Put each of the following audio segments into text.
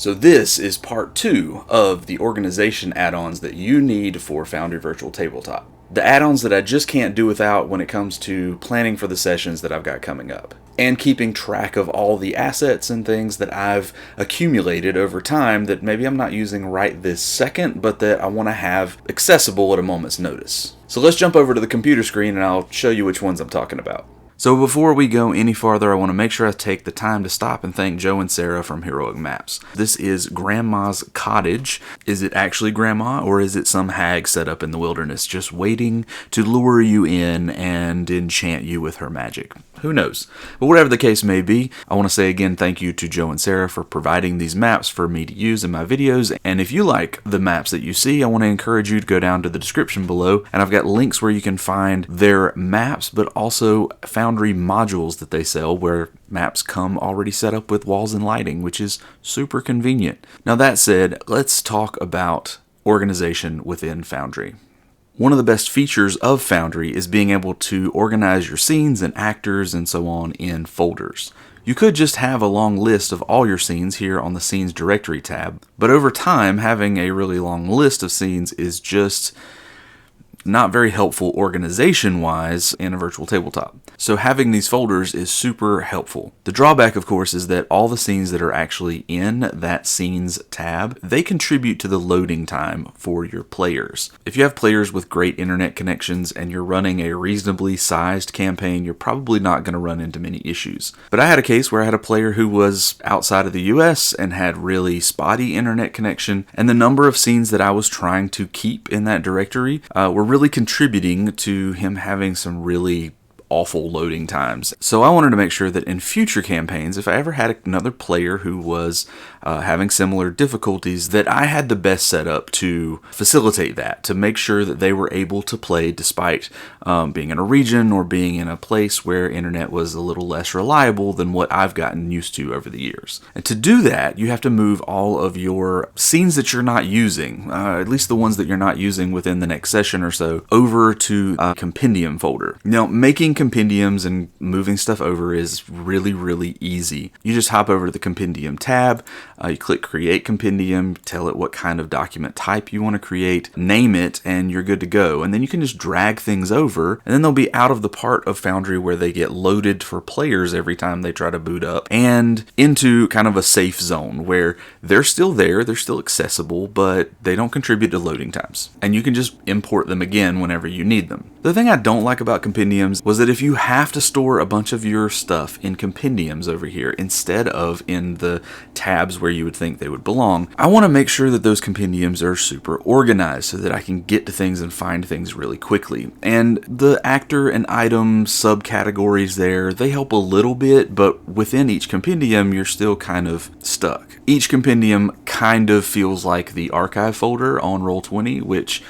So this is part 2 of the organization add-ons that you need for Foundry Virtual Tabletop. The add-ons that I just can't do without when it comes to planning for the sessions that I've got coming up, and keeping track of all the assets and things that I've accumulated over time that maybe I'm not using right this second, but that I want to have accessible at a moment's notice. So let's jump over to the computer screen and I'll show you which ones I'm talking about. So before we go any farther, I want to make sure I take the time to stop and thank Joe and Sarah from Heroic Maps. This is Grandma's Cottage. Is it actually Grandma, or is it some hag set up in the wilderness just waiting to lure you in and enchant you with her magic? Who knows? But whatever the case may be, I want to say again thank you to Joe and Sarah for providing these maps for me to use in my videos. And if you like the maps that you see, I want to encourage you to go down to the description below, and I've got links where you can find their maps, but also Foundry modules that they sell where maps come already set up with walls and lighting, which is super convenient. Now that said, let's talk about organization within Foundry. One of the best features of Foundry is being able to organize your scenes and actors and so on in folders. You could just have a long list of all your scenes here on the Scenes Directory tab, but over time, having a really long list of scenes is just not very helpful organization-wise in a virtual tabletop. So having these folders is super helpful. The drawback, of course, is that all the scenes that are actually in that Scenes tab, they contribute to the loading time for your players. If you have players with great internet connections and you're running a reasonably sized campaign, you're probably not going to run into many issues. But I had a case where I had a player who was outside of the US and had really spotty internet connection, and the number of scenes that I was trying to keep in that directory were really contributing to him having some really awful loading times. So I wanted to make sure that in future campaigns, if I ever had another player who was having similar difficulties, that I had the best setup to facilitate that, to make sure that they were able to play despite being in a region or being in a place where internet was a little less reliable than what I've gotten used to over the years. And to do that, you have to move all of your scenes that you're not using, at least the ones that you're not using within the next session or so, over to a Compendium folder. Now, making compendiums and moving stuff over is really, really easy. You just hop over to the Compendium tab, you click Create Compendium, tell it what kind of document type you want to create, name it, and you're good to go. And then you can just drag things over, and then they'll be out of the part of Foundry where they get loaded for players every time they try to boot up, and into kind of a safe zone where they're still there, they're still accessible, but they don't contribute to loading times. And you can just import them again whenever you need them. The thing I don't like about compendiums was that if you have to store a bunch of your stuff in compendiums over here instead of in the tabs where you would think they would belong, I want to make sure that those compendiums are super organized so that I can get to things and find things really quickly. And the actor and item subcategories there, they help a little bit, but within each compendium, you're still kind of stuck. Each compendium kind of feels like the archive folder on Roll20, which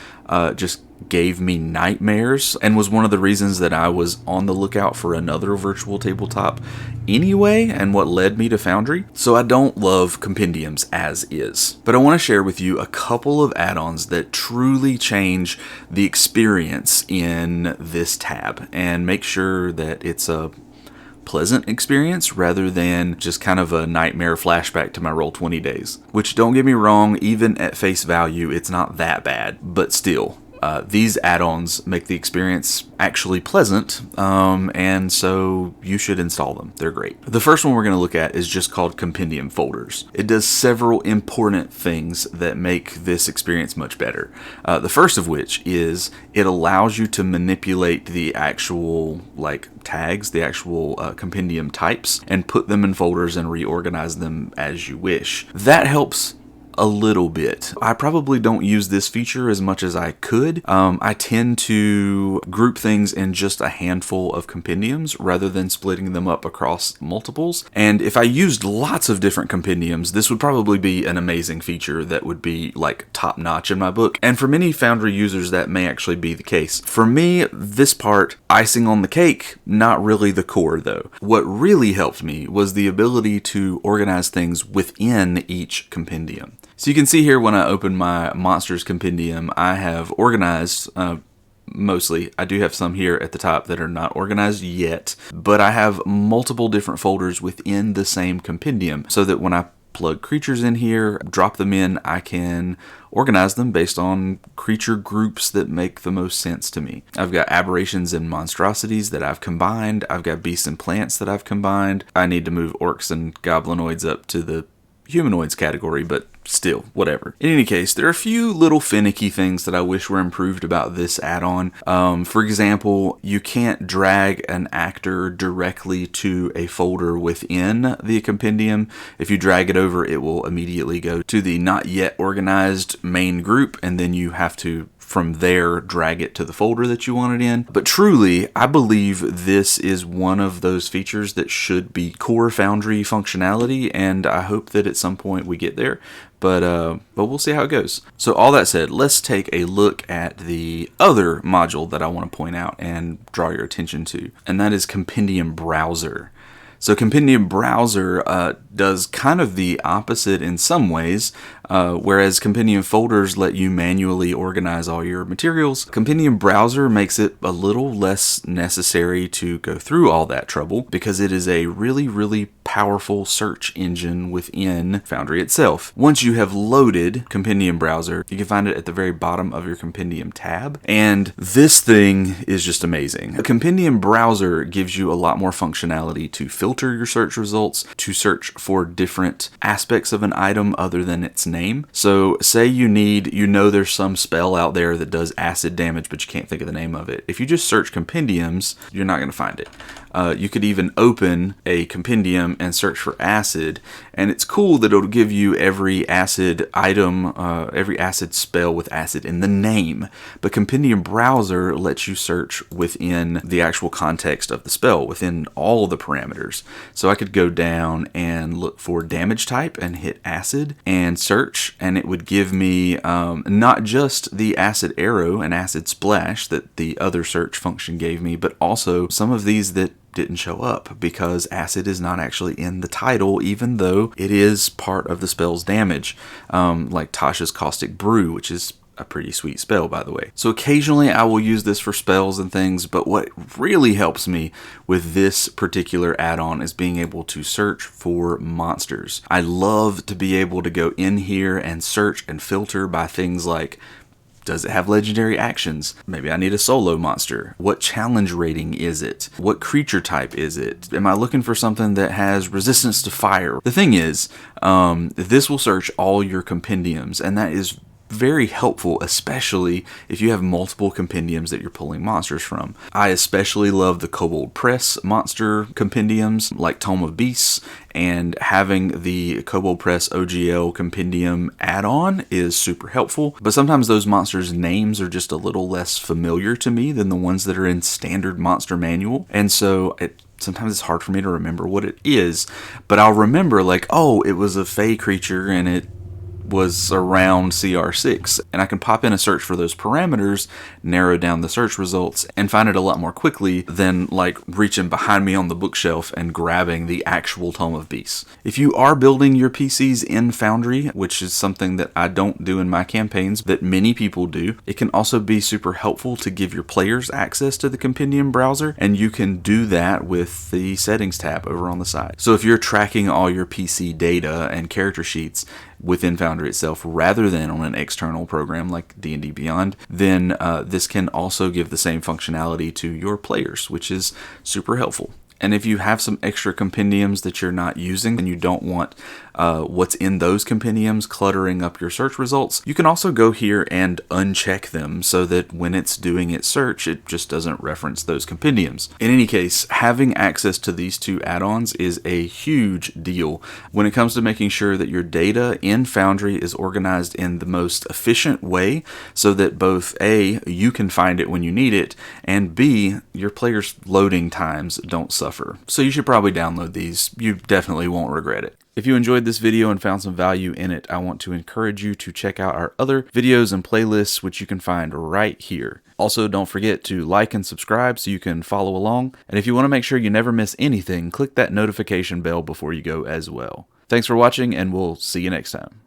just gave me nightmares and was one of the reasons that I was on the lookout for another virtual tabletop anyway, and what led me to Foundry. So I don't love compendiums as is, but I want to share with you a couple of add-ons that truly change the experience in this tab and make sure that it's a pleasant experience rather than just kind of a nightmare flashback to my Roll20 days. Which, don't get me wrong, even at face value, it's not that bad, but still. These add-ons make the experience actually pleasant, and so you should install them. They're great. The first one we're going to look at is just called Compendium Folders. It does several important things that make this experience much better. The first of which is it allows you to manipulate the actual tags, the actual compendium types, and put them in folders and reorganize them as you wish. That helps a little bit. I probably don't use this feature as much as I could. I tend to group things in just a handful of compendiums rather than splitting them up across multiples. And if I used lots of different compendiums, this would probably be an amazing feature that would be top notch in my book. And for many Foundry users, that may actually be the case. For me, this part, icing on the cake, not really the core though. What really helped me was the ability to organize things within each compendium. So you can see here when I open my Monsters compendium, I have organized mostly. I do have some here at the top that are not organized yet, but I have multiple different folders within the same compendium so that when I plug creatures in here, drop them in. I can organize them based on creature groups that make the most sense to me. I've got aberrations and monstrosities that I've combined. I've got beasts and plants that I've combined. I need to move orcs and goblinoids up to the humanoids category, but still, whatever. In any case, there are a few little finicky things that I wish were improved about this add-on. For example, you can't drag an actor directly to a folder within the compendium. If you drag it over, it will immediately go to the not yet organized main group, and then you have to from there drag it to the folder that you want it in. But truly, I believe this is one of those features that should be core Foundry functionality, and I hope that at some point we get there. But we'll see how it goes. So all that said, let's take a look at the other module that I want to point out and draw your attention to, and that is Compendium Browser. So Compendium Browser does kind of the opposite in some ways. Whereas Compendium Folders let you manually organize all your materials, Compendium Browser makes it a little less necessary to go through all that trouble because it is a really, really powerful search engine within Foundry itself. Once you have loaded Compendium Browser, you can find it at the very bottom of your Compendium tab, and this thing is just amazing. A Compendium Browser gives you a lot more functionality to filter your search results, to search for different aspects of an item other than its name. So say you know there's some spell out there that does acid damage, but you can't think of the name of it. If you just search compendiums, you're not going to find it. You could even open a compendium and search for acid, and it's cool that it'll give you every acid item, every acid spell with acid in the name. But Compendium Browser lets you search within the actual context of the spell, within all the parameters. So I could go down and look for damage type and hit acid and search, and it would give me not just the acid arrow and acid splash that the other search function gave me, but also some of these that didn't show up because acid is not actually in the title, even though it is part of the spell's damage, like Tasha's Caustic Brew, which is a pretty sweet spell, by the way. So occasionally I will use this for spells and things, but what really helps me with this particular add-on is being able to search for monsters. I love to be able to go in here and search and filter by things like, does it have legendary actions? Maybe I need a solo monster. What challenge rating is it? What creature type is it? Am I looking for something that has resistance to fire? The thing is, this will search all your compendiums, and that is very helpful, especially if you have multiple compendiums that you're pulling monsters from. I especially love the Kobold Press monster compendiums like Tome of Beasts, and having the Kobold Press OGL compendium add-on is super helpful, but sometimes those monsters' names are just a little less familiar to me than the ones that are in standard monster manual, and so sometimes it's hard for me to remember what it is, but I'll remember like, oh, it was a fey creature and it was around CR6, and I can pop in a search for those parameters, narrow down the search results, and find it a lot more quickly than like reaching behind me on the bookshelf and grabbing the actual Tome of Beasts. If you are building your PCs in Foundry, which is something that I don't do in my campaigns, that many people do, it can also be super helpful to give your players access to the Compendium Browser, and you can do that with the Settings tab over on the side. So if you're tracking all your PC data and character sheets within Foundry itself rather than on an external program like D&D Beyond, then this can also give the same functionality to your players, which is super helpful. And if you have some extra compendiums that you're not using and you don't want what's in those compendiums cluttering up your search results, you can also go here and uncheck them so that when it's doing its search, it just doesn't reference those compendiums. In any case, having access to these two add-ons is a huge deal when it comes to making sure that your data in Foundry is organized in the most efficient way so that both A, you can find it when you need it, and B, your players' loading times don't suffer. So you should probably download these. You definitely won't regret it. If you enjoyed this video and found some value in it, I want to encourage you to check out our other videos and playlists, which you can find right here. Also, don't forget to like and subscribe so you can follow along. And if you want to make sure you never miss anything, click that notification bell before you go as well. Thanks for watching, and we'll see you next time.